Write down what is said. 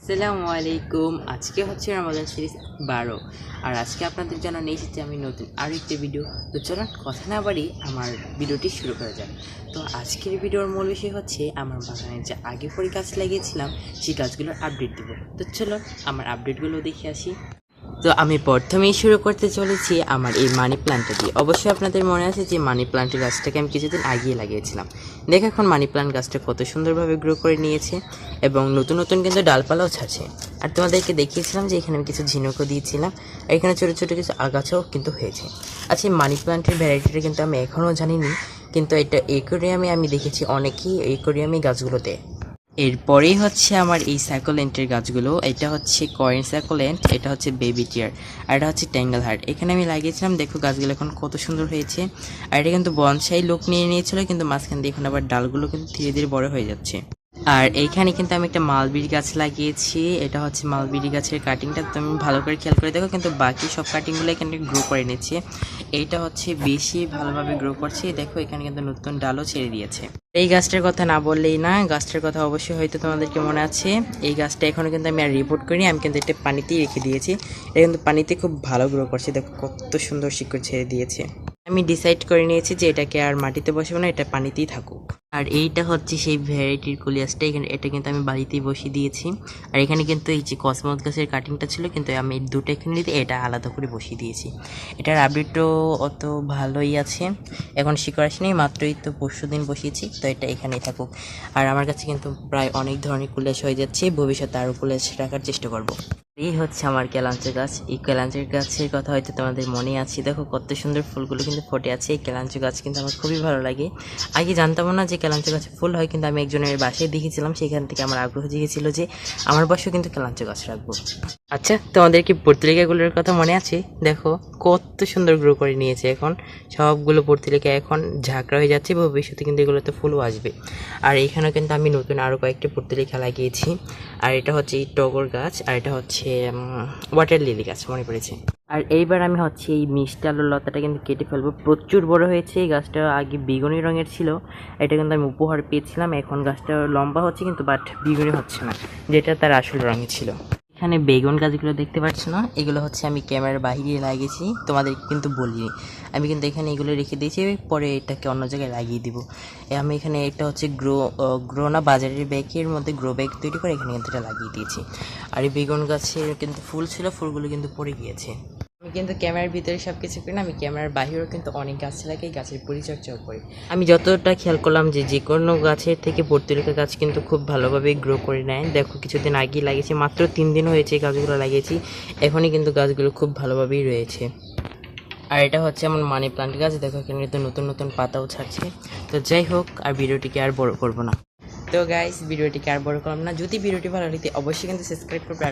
আসসালামু আলাইকুম। আজকে হচ্ছে রমাদান সিরিজ 12 আর আজকে আপনাদের জন্য নিয়ে এসেছি আমি নতুন আরও একটি ভিডিও। তো চলুন কথা না বাড়িয়ে আমার ভিডিওটি শুরু করা যাক। তো আজকের ভিডিওর মূল বিষয় হচ্ছে আমার বাগানে যে আগে পরে গাছ লাগিয়েছিলাম সেই গাছগুলোর আপডেট দেবো। তো চলুন আমার আপডেটগুলো দেখে আসি। তো আমি প্রথমেই শুরু করতে চলেছি আমার এই মানি প্ল্যান্টটা দিয়ে। অবশ্যই আপনাদের মনে আছে যে মানি প্ল্যান্টের গাছটাকে আমি কিছুদিন আগিয়ে লাগিয়েছিলাম। দেখ এখন মানি প্ল্যান্ট গাছটা কত সুন্দরভাবে গ্রো করে নিয়েছে এবং নতুন নতুন কিন্তু ডালপালাও ছাড়ছে। আর তোমাদেরকে দেখিয়েছিলাম যে এখানে আমি কিছু ঝিনুকও দিয়েছিলাম আর এখানে ছোটো ছোটো কিছু আগাছাও কিন্তু হয়েছে। আচ্ছা, এই মানি প্ল্যান্টের ভ্যারাইটিটা কিন্তু আমি এখনও জানিনি, কিন্তু এটা একুরিয়ামে আমি দেখেছি অনেকেই একুরিয়ামে গাছগুলো দেয়। এরপরেই হচ্ছে আমার এই স্যাকুলেন্টের গাছগুলো। এটা হচ্ছে কয়েন স্যাকুলেন্ট, এটা হচ্ছে বেবি টিয়ার, আর এটা হচ্ছে ট্যাঙ্গেল হার্ট। এখানে আমি লাগিয়েছিলাম, দেখো গাছগুলো এখন কত সুন্দর হয়েছে। আর এটা কিন্তু বনসাই লুক নিয়ে নিয়েছিল, কিন্তু মাঝখান দিয়ে এখন আবার ডালগুলো কিন্তু ধীরে ধীরে বড় হয়ে যাচ্ছে। আর এইখানে কিন্তু আমি একটা মালবেরি গাছ লাগিয়েছি। এটা হচ্ছে মালবেরি গাছের কাটিংটা তুমি ভালো করে খেয়াল করে দেখো, কিন্তু বাকি সব কাটিংগুলো এখানে গ্রো করে নিচ্ছে। এইটা হচ্ছে বেশি ভালোভাবে গ্রো করছে, দেখো এখানে কিন্তু নতুন ডালও ছেড়ে দিয়েছে। এই গাছটার কথা না বললেই না, গাছটার কথা অবশ্যই হয়তো তোমাদেরকে মনে আছে। এই গাছটা এখনও কিন্তু আমি আর রিপোর্ট করিনি, আমি কিন্তু এটা পানিতেই রেখে দিয়েছি। এটা কিন্তু পানিতে খুব ভালো গ্রো করছে, দেখো কত সুন্দর শিকড় ছেড়ে দিয়েছে। আমি ডিসাইড করে নিয়েছি যে এটাকে আর মাটিতে বসাবো না, এটা পানিতেই থাকুক। আর এইটা হচ্ছে সেই ভ্যারাইটির কলিয়াসটা, এখানে এটা কিন্তু আমি বাড়িতেই বসিয়ে দিয়েছি। আর এখানে কিন্তু এই যে কসমস গাছের কাটিংটা ছিল, কিন্তু আমি দুটো এখানে নিতে এটা আলাদা করে বসিয়ে দিয়েছি। এটার আপডেটও অত ভালোই আছে, এখন শিকড় আসেনি, মাত্রই তো পরশু দিন বসিয়েছি, তো এটা এখানেই থাকুক। আর আমার কাছে কিন্তু প্রায় অনেক ধরনের কলিয়াস হয়ে যাচ্ছে, ভবিষ্যতে আরও কলিয়াস রাখার চেষ্টা করব। এই হচ্ছে আমার কেলাঞ্চা গাছ। এই কেলাঞ্চের গাছের কথা হয়তো তোমাদের মনে আছে, দেখো কত সুন্দর ফুলগুলো কিন্তু ফুটে আছে। এই কেলাঞ্চা গাছ কিন্তু আমার খুবই ভালো লাগে। আগে জানতাম না যে কেলাঞ্চা গাছে ফুল হয়, কিন্তু আমি একজনের বাসায় দেখেছিলাম, সেখান থেকে আমার আগ্রহ জেগেছিল যে আমার বাসায় কিন্তু কেলাঞ্চা গাছ রাখবো। আচ্ছা, তোমাদের কি পর্তুলিকাগুলোর কথা মনে আছে? দেখো কত সুন্দর গ্রো করে নিয়েছে, এখন সবগুলো পর্তুলিকা এখন ঝাঁকড়া হয়ে যাচ্ছে, ভবিষ্যতে কিন্তু এগুলোতে ফুলও আসবে। আর এখানেও কিন্তু আমি নতুন আরও কয়েকটি পর্তুলিকা লাগিয়েছি। আর এটা হচ্ছে এই টগর গাছ, আর এটা হচ্ছে ওয়াটার লিলি গাছ, মনে পড়েছে। আর এইবার আমি হচ্ছে এই মিষ্টি আলুর লতাটা কিন্তু কেটে ফেলবো, প্রচুর বড় হয়েছে। এই গাছটা আগে বেগুনি রঙের ছিল, এটা কিন্তু আমি উপহার পেয়েছিলাম। এখন গাছটা লম্বা হচ্ছে কিন্তু বাট বেগুনি হচ্ছে না, যেটা তার আসল রঙে ছিল। এখানে বেগুন গাছগুলো দেখতে পাচ্ছ না, এগুলো হচ্ছে আমি ক্যামেরার বাইরে লাগিয়েছি, তোমাদের কিন্তু বলিনি। আমি কিন্তু এখানে এগুলো রেখে দিয়েছি, পরে এটাকে অন্য জায়গায় লাগিয়ে দিব। আমি এখানে এটা হচ্ছে গ্রো না বাজারের ব্যাগের মধ্যে গ্রো ব্যাগ তৈরি করে এখানে কিন্তু এটা লাগিয়ে দিয়েছি। আর এই বেগুন গাছের কিন্তু ফুল ছিল, ফুলগুলো কিন্তু পড়ে গিয়েছে। আমি কিন্তু ক্যামেরার ভিতরে সব কিছু করি না, আমি ক্যামেরার বাইরেও কিন্তু অনেক গাছ লাগাই, গাছের পরিচর্যাও করি। আমি যতটা খেয়াল করলাম যে কোনো গাছের থেকে পর্তুলিকা গাছ কিন্তু খুব ভালোভাবে গ্রো করে নেয়। দেখো কিছুদিন আগেই লাগিয়েছি, মাত্র 3 দিন হয়েছে গাছগুলো লাগিয়েছি, এখনই কিন্তু গাছগুলো খুব ভালোভাবেই রয়েছে। আর এটা হচ্ছে আমার মানি প্লান্ট গাছ, দেখো এখানে কিন্তু নতুন নতুন পাতাও ছাড়ছে। তো যাই হোক, আর ভিডিওটিকে আর বড় করবো না। তো গাইস, ভিডিওটিকে আর বড় করলাম না। যদি ভিডিওটি ভালো লাগে অবশ্যই কিন্তু সাবস্ক্রাইব করবে।